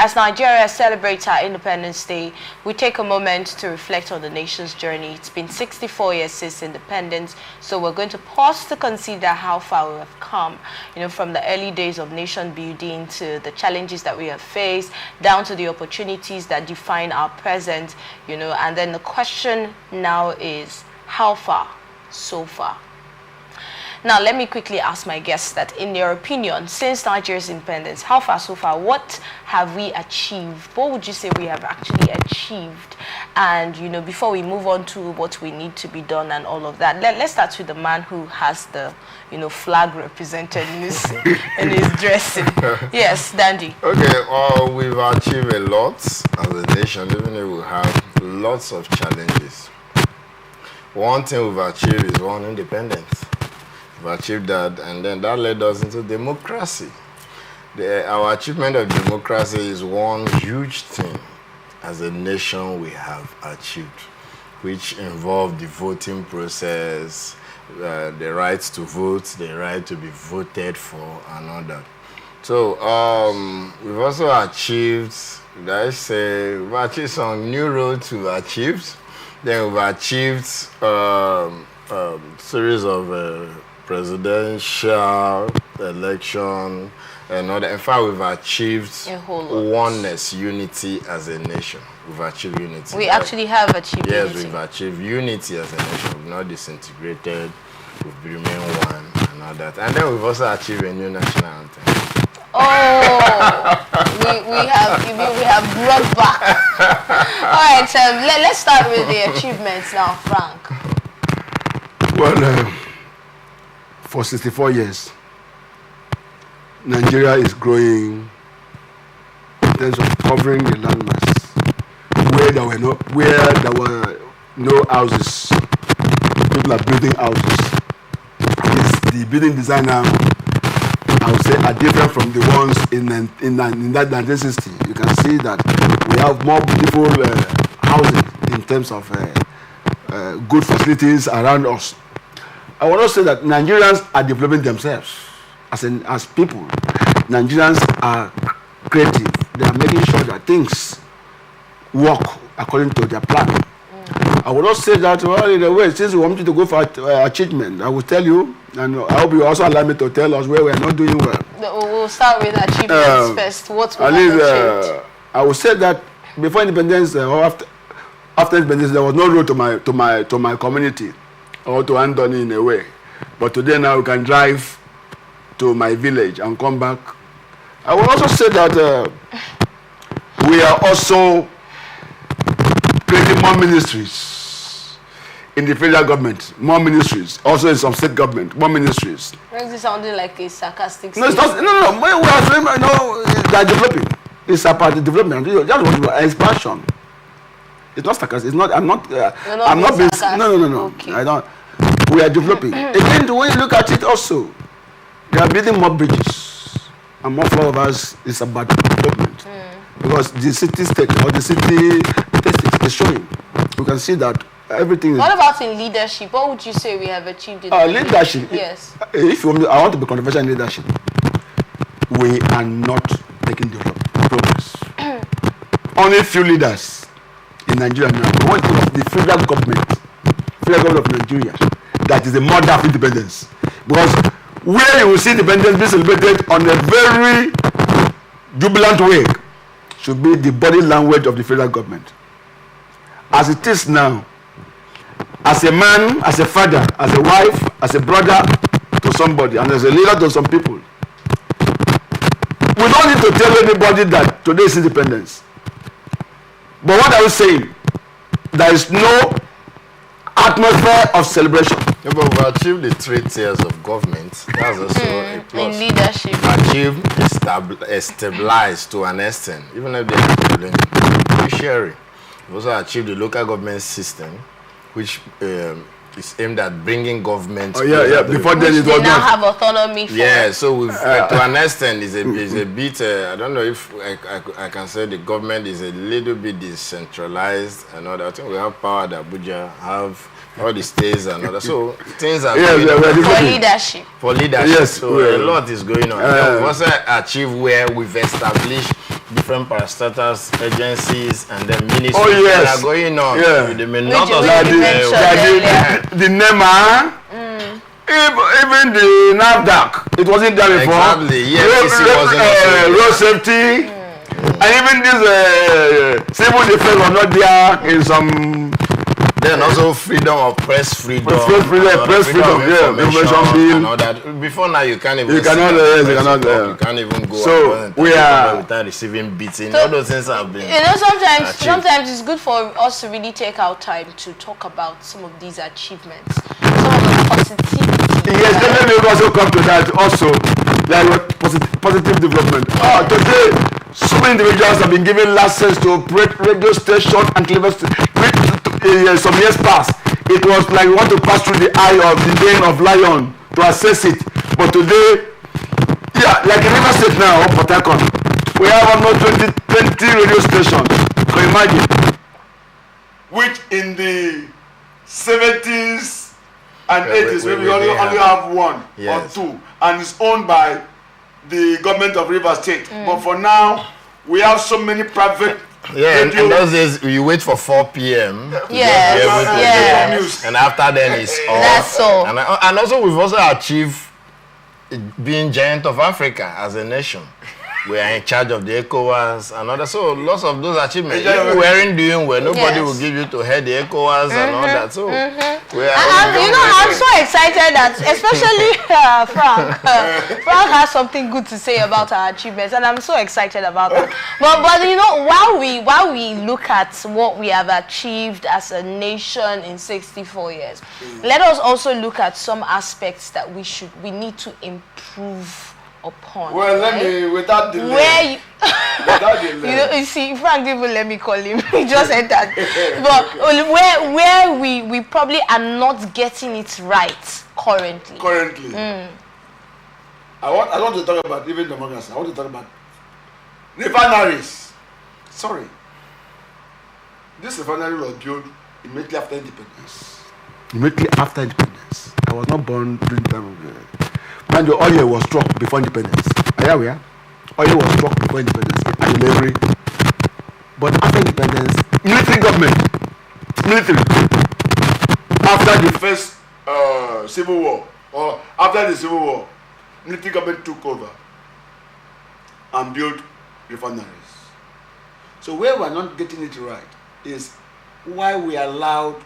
As Nigeria celebrates our Independence Day, we take a moment to reflect on the nation's journey. It's been 64 years since independence, so we're going to pause to consider how far we have come, from the early days of nation building to the challenges that we have faced, down to the opportunities that define our present, and then the question now is, how far so far? Now, let me quickly ask my guests that, in your opinion, since Nigeria's independence, how far so far? What have we achieved? What would you say we have actually achieved? And, before we move on to what we need to be done and all of that, let's start with the man who has the, flag represented in his, in his dressing. Yes, Dandy. Okay, we've achieved a lot as a nation, even though we have lots of challenges. One thing we've achieved is one, independence. We've achieved that, and then that led us into democracy. Our achievement of democracy is one huge thing as a nation we have achieved, which involved the voting process, the rights to vote, the right to be voted for, and all that. So we've also achieved, we've achieved some new roads we've achieved. Then we've achieved series of presidential election and all that. In fact, we've achieved oneness, unity as a nation. We've achieved unity. We actually have achieved unity. Yes, we've achieved unity as a nation. We've not disintegrated. We've remained one and all that. And then we've also achieved a new national anthem. Oh, we have brought back. All right, let's start with the achievements now, Frank. Well, for 64 years, Nigeria is growing in terms of covering the landmass where there were no houses. People are building houses. The building designer, I would say, are different from the ones in that 1960. You can see that we have more beautiful housing in terms of good facilities around us. I want to say that Nigerians are developing themselves as people. Nigerians are creative. They are making sure that things work according to their plan. I will not say that, well, in a way, since we want you to go for achievement, I will tell you, and I hope you also allow me to tell us where we are not doing well. We'll start with achievements first. What we have achieved? I will say that before independence or after independence, there was no road to my community or to Anthony in a way. But today now we can drive to my village and come back. I will also say that we are also creating more ministries in the federal government, more ministries, also in some state government, more ministries. Is this sounding like a sarcastic No, it's not, no, we are saying, they're developing. It's about the development. That's what expansion. It's not sarcastic. It's not. I'm not being. No. Okay. I don't. We are developing. Again, when you look at it, also, they are building more bridges and more flyovers. Is about development because the city state or the city state is showing. You can see that everything. What about in leadership? What would you say we have achieved in leadership? Yes. If you want, I want to be controversial in leadership. We are not making progress. Only few leaders in Nigeria now. One is the federal government of Nigeria, that is the mother of independence. Because where you will see independence be celebrated on a very jubilant way should be the body language of the federal government. As it is now, as a man, as a father, as a wife, as a brother to somebody, and as a leader to some people, we don't need to tell anybody that today is independence. But what are we saying? There is no atmosphere of celebration. Yeah, but we achieved the 3 tiers of government. That's also a plus. In leadership. Achieved, stabilized to an extent, even if they are problem sharing. We also achieved the local government system, which is aimed at bringing government. Before then, it was now have autonomy. So we've, to an extent, is a bit. I don't know if I can say the government is a little bit decentralized and all that. I think we have power that Abuja have. All the states and all that. So things are for leadership. Yes. So a lot is going on. We've also achieved where we've established different parastatals agencies and then ministries yes. that are going on. Yeah. They may not Which also you mentioned the NEMA, even the NAFDAC, it wasn't there before. Exactly, yes. Road safety, and even this civil defense was not there in some. Then also freedom of press freedom. Press freedom, yeah. Information bill. And all that. Before now, you can't even. You cannot. You can't even go. So we are without receiving beating. All those things have been. You know, sometimes it's good for us to really take our time to talk about some of these achievements, some of the positivity. Yes, let me also come to that. Also, like positive development. Today, so many individuals have been given license to operate radio station and television. Some years past, it was like we want to pass through the eye of the vein of lion to assess it. But today, like in River State now, Port Harcourt, we have almost 20 radio stations. So imagine, which in the 70s and 80s, we only have one or two, and it's owned by the government of River State. But for now, we have so many private. Yeah, and those days you wait for 4 p.m. Yes. And after then it's off. That's all. And also we've also achieved being giant of Africa as a nation. We are in charge of the ECOWAS and other. So lots of those achievements. If we weren't doing well, nobody will give you to head the ECOWAS and all that. So I'm so excited that, especially Frank. Frank has something good to say about our achievements, and I'm so excited about that. But you know, while we look at what we have achieved as a nation in 64 years, let us also look at some aspects that we need to improve upon. Well, let me, without delay. Without delay. You see, Frank didn't even let me call him. He just entered. But where we probably are not getting it right currently. I want to talk about even democracy. I want to talk about refineries. Sorry. This refinery was built immediately after independence. I was not born during the time of and the oil was struck before independence. Are you aware? Oil was struck before independence and slavery. But after independence, military government, after the first civil war, or after the civil war, military government took over and built refineries. So where we are not getting it right is why we allowed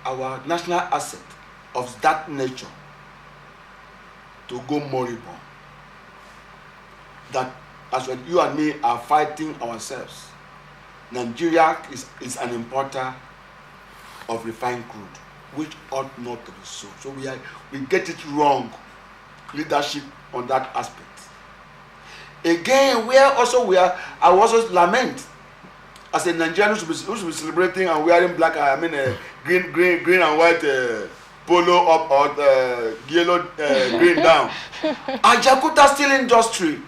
our national asset of that nature to go moribund. That as when you and me are fighting ourselves, Nigeria is an importer of refined crude, which ought not to be so. So we get it wrong, leadership on that aspect. Again, I also lament as a Nigerian who should be celebrating and wearing black, green and white polo up or yellow, green down. Ajakuta steel industry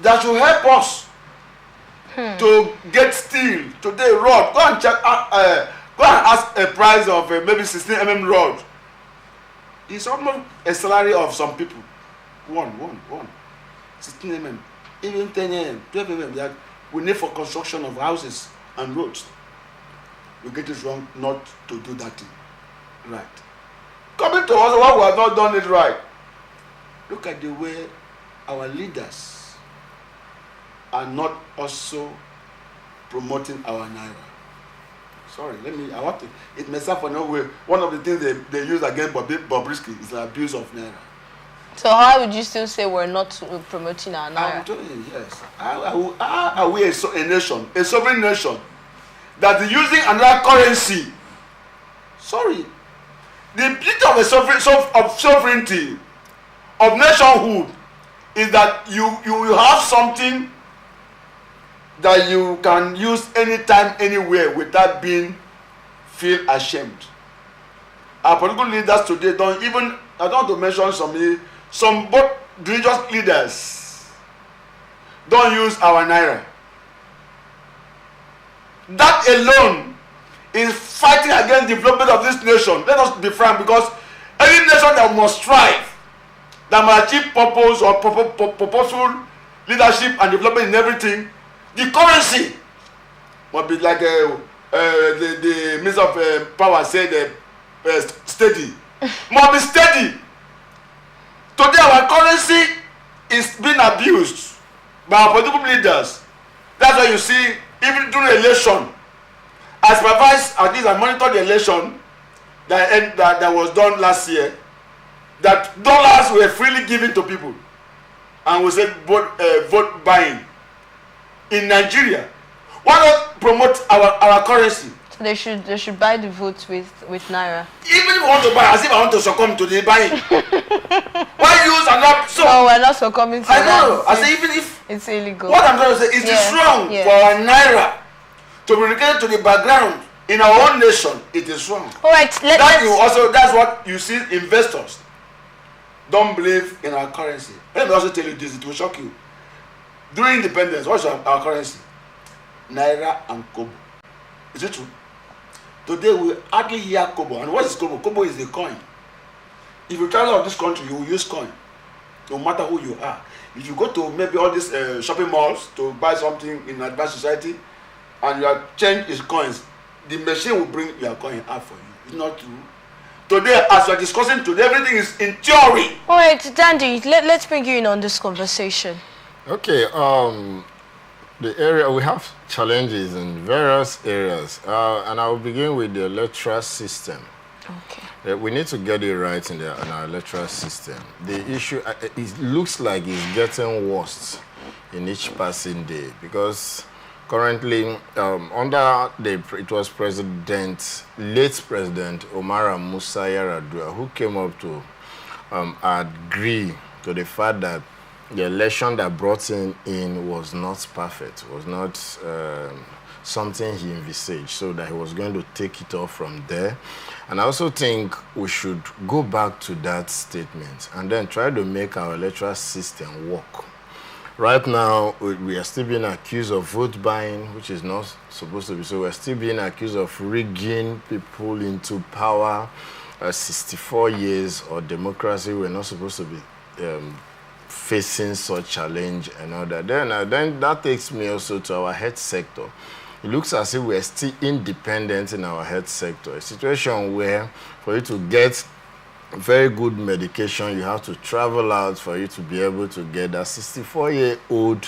that should help us to get steel today. Rod, go and check. Go and ask a price of maybe 16 rod. It's almost a salary of some people. One. 16 even 10 12 that we need for construction of houses and roads. We get it wrong not to do that thing right. Coming to us, why we have not done it right. Look at the way our leaders are not also promoting our naira. Sorry, it may sound for no way. One of the things they use against Bobrisky is the abuse of naira. So how would you still say we're not promoting our naira? I'm telling you, yes. How are we a nation, a sovereign nation, that is using another currency? Sorry. The beauty of sovereignty, of nationhood, is that you have something that you can use anytime, anywhere, without feel ashamed. Our political leaders today don't even, I don't want to mention some both religious leaders don't use our naira. That alone is fighting against the development of this nation. Let us be frank, because any nation that must strive, that must achieve purpose or purposeful leadership and development in everything, the currency must be like the Minister of Power said, steady. Must be steady. Today our currency is being abused by our political leaders. That's why you see, even during election, I supervised, at least I monitored the election that was done last year, that dollars were freely given to people. And we said vote buying. In Nigeria, why not promote our currency? So they should buy the votes with naira. Even if I want to buy, as if I want to succumb to the buying. Why use another? So no, we're not succumbing to I that. know. I say even if it's illegal. What I'm trying to say is it's wrong for our naira to be relegated to the background in our own nation. It is wrong. All right. That's what you see. Investors don't believe in our currency. Let me also tell you this. It will shock you. During independence, what's our currency? Naira and kobo. Is it true? Today we hardly hear kobo. And what is kobo? Kobo is a coin. If you travel out of this country, you will use coin, no matter who you are. If you go to maybe all these shopping malls to buy something in advanced society, and your change is coins, the machine will bring your coin out for you. It's not true. Today, as we are discussing today, everything is in theory. All right, Dandy, let's bring you in on this conversation. Okay, the area, we have challenges in various areas, and I will begin with the electoral system. Okay. We need to get it right in our electoral system. The issue, it looks like it's getting worse in each passing day, because currently, it was late President Omar Musa Yar'Adua who came up to agree to the fact that the election that brought him in was not perfect, was not something he envisaged, so that he was going to take it off from there. And I also think we should go back to that statement and then try to make our electoral system work. Right now, we are still being accused of vote buying, which is not supposed to be so. We're still being accused of rigging people into power. 64 years of democracy, we're not supposed to be facing such challenge and all that. Then that takes me also to our health sector. It looks as if we're still independent in our health sector, a situation where for you to get very good medication, you have to travel out for you to be able to get that. 64-year-old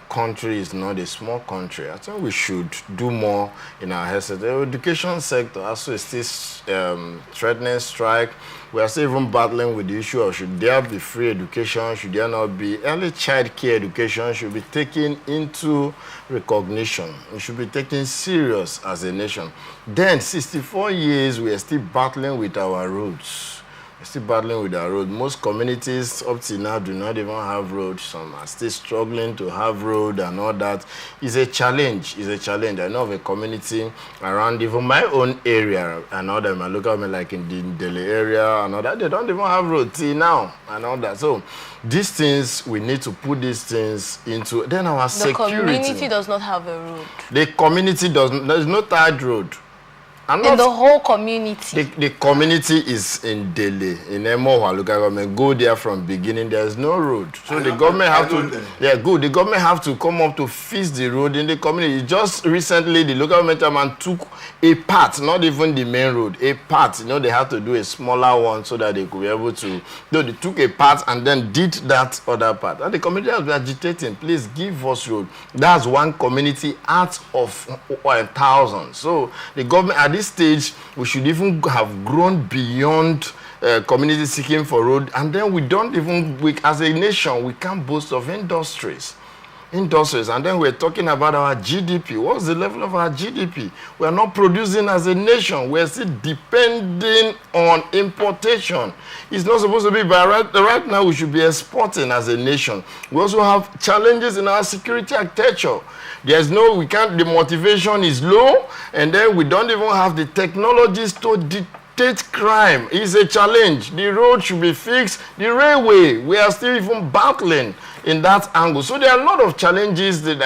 country is not a small country. I think we should do more in our health sector. The education sector also is still threatening strike. We are still even battling with the issue of should there be free education, should there not be. Early child care education should be taken into recognition. We should be taken serious as a nation. Then 64 years, we are still battling with our roads. We're still battling with our road. Most communities up till now do not even have roads. Some are still struggling to have road and all that. It's a challenge. It's a challenge. I know of a community around even my own area and all that, my local government, like in the Delhi area and all that, they don't even have road till now and all that. So these things, we need to put these things into, then our security. The community does not have a road. The community doesn't, there's no tied road. In the whole community. The community is in Delhi, in Emoha local government. Go there from beginning. There's no road, so the government have to. Yeah, good. The government have to come up to fix the road in the community. Just recently, the local government chairman took a part, not even the main road, a part. You know, they had to do a smaller one so that they could be able to. No, they took a part and then did that other part. And the community has been agitating. Please give us road. That's one community out of 1,000. So the government at this stage, we should even have grown beyond community seeking for road, and then we don't even, as a nation, we can't boast of industries, and then we're talking about our GDP. What's the level of our GDP? We're not producing as a nation. We're still depending on importation. It's not supposed to be, but right now we should be exporting as a nation. We also have challenges in our security architecture. There's no, we can't, the motivation is low, and then we don't even have the technologies to detect crime. It's a challenge. The road should be fixed. The railway, we are still even battling. in that angle. So there are a lot of challenges that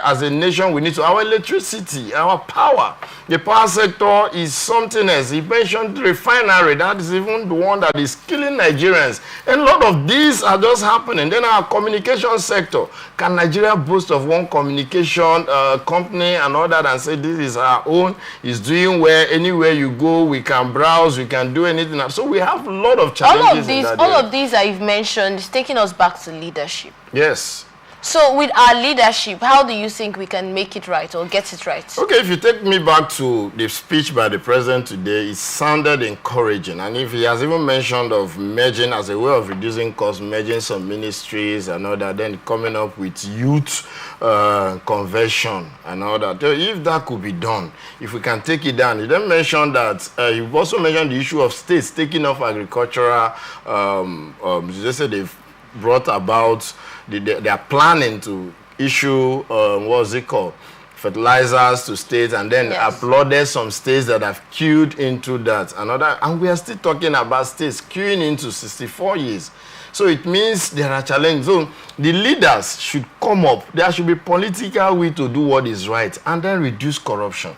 as a nation we need to. Our electricity, our power, the power sector is something else. He mentioned refinery. That is even the one that is killing Nigerians. And a lot of these are just happening. Then our communication sector. Can Nigeria boast of one communication company and all that and say this is our own, is doing well, anywhere you go, we can browse, we can do anything. So we have a lot of challenges. All of these that you've mentioned is taking us back to leadership. Yes. So with our leadership, how do you think we can make it right or get it right? Okay, if you take me back to the speech by the president today, it sounded encouraging. And if he has even mentioned of merging as a way of reducing costs, merging some ministries and all that, then coming up with youth conversion and all that. If that could be done, if we can take it down. He then mentioned that, you've also mentioned the issue of states taking off agricultural, they said they've brought about, they are planning to issue, what's it called, fertilizers to states, and then applauded some states that have queued into that. And we are still talking about states queuing into 64 years. So it means there are challenges. So the leaders should come up. There should be political will to do what is right and then reduce corruption.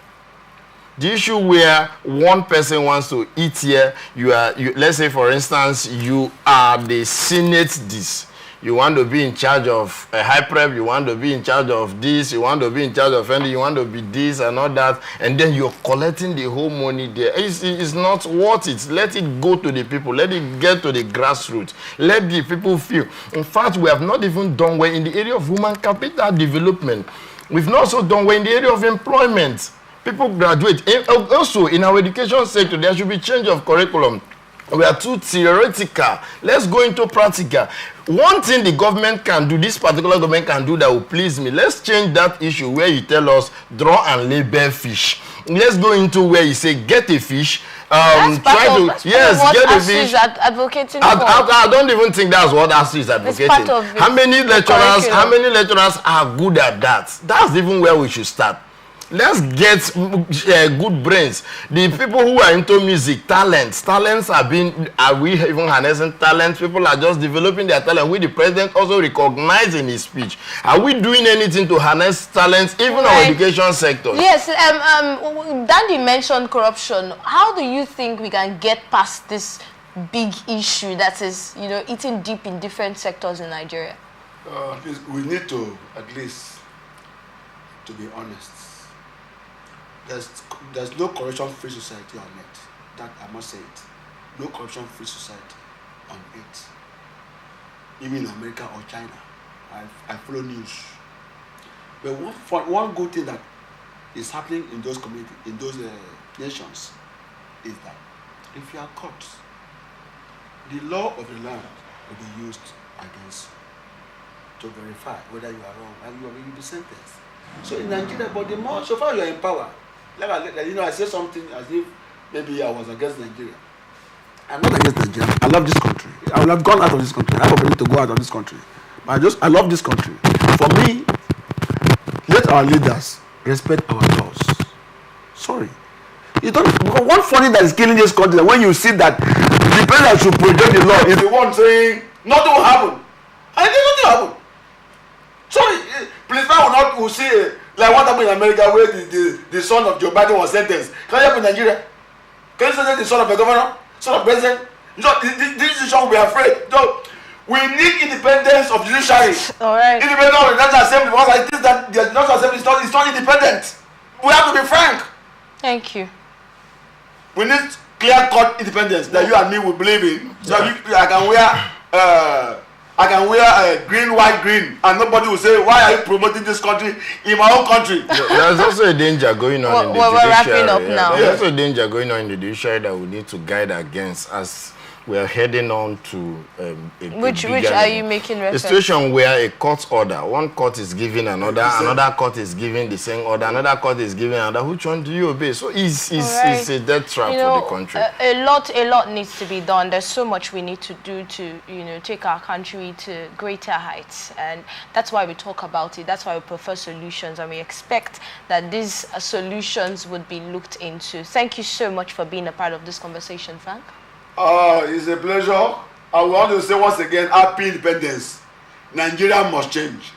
The issue where one person wants to eat here, let's say for instance, you are the Senate this. You want to be in charge of a high prep, you want to be in charge of this, you want to be in charge of anything, you want to be this and all that, and then you're collecting the whole money there. It's not worth it. Let it go to the people. Let it get to the grassroots. Let the people feel. In fact, we have not even done well in the area of human capital development. We've not also done well in the area of employment. People graduate. And also, in our education sector, there should be change of curriculum. We are too theoretical. Let's go into practical. One thing the government can do, this particular government can do that will please me. Let's change that issue where you tell us, draw and label fish. Let's go into where you say, get a fish. Get a fish. Advocating I don't even think that's what ASU is advocating. How many lecturers are good at that? That's even where we should start. Let's get good brains. The people who are into music, talents are we even harnessing talents? People are just developing their talent. We, the president, also recognize in his speech. Are we doing anything to harness talents, even our education sector? Yes, Dandy mentioned corruption. How do you think we can get past this big issue that is, eating deep in different sectors in Nigeria? We need to, at least, to be honest. There's no corruption-free society on earth. That I must say it. No corruption-free society on earth. Even in America or China. I follow news. But one good thing that is happening in those communities, in those nations, is that if you are caught, the law of the land will be used against you to verify whether you are wrong and you will be sentenced. So in Nigeria, but the more so far you are in power. I say something as if maybe I was against Nigeria. I'm not against Nigeria. I love this country. I would have gone out of this country. I have a opportunity to go out of this country. But I love this country. For me, let our leaders respect our laws. Sorry. Because one funny that is killing this country, when you see that the president should project the law is the one saying nothing will happen. And then nothing will happen. Sorry, policeman will say like what happened in America where the son of Joe Biden was sentenced. Can you happen in Nigeria? Can you sentence the son of a governor? Son of president? This decision will be afraid. So, we need independence of judiciary. Alright. Independence of the National Assembly. Because I think that the National Assembly is not independent. We have to be frank. Thank you. We need clear-cut independence that you and me will believe in. So I can wear green, white, green, and nobody will say, why are you promoting this country in my own country? There's also a danger going on in the judiciary. We're wrapping up now. There's also a danger going on in the judiciary that we need to guide against as we are heading on to which are you making reference? A situation where a court order, one court is giving another court is giving the same order, another court is giving another. Which one do you obey? So it's a death trap for the country. A lot needs to be done. There's so much we need to do to take our country to greater heights, and that's why we talk about it. That's why we prefer solutions, and we expect that these solutions would be looked into. Thank you so much for being a part of this conversation, Frank. It's a pleasure. I want to say once again, happy independence. Nigeria must change.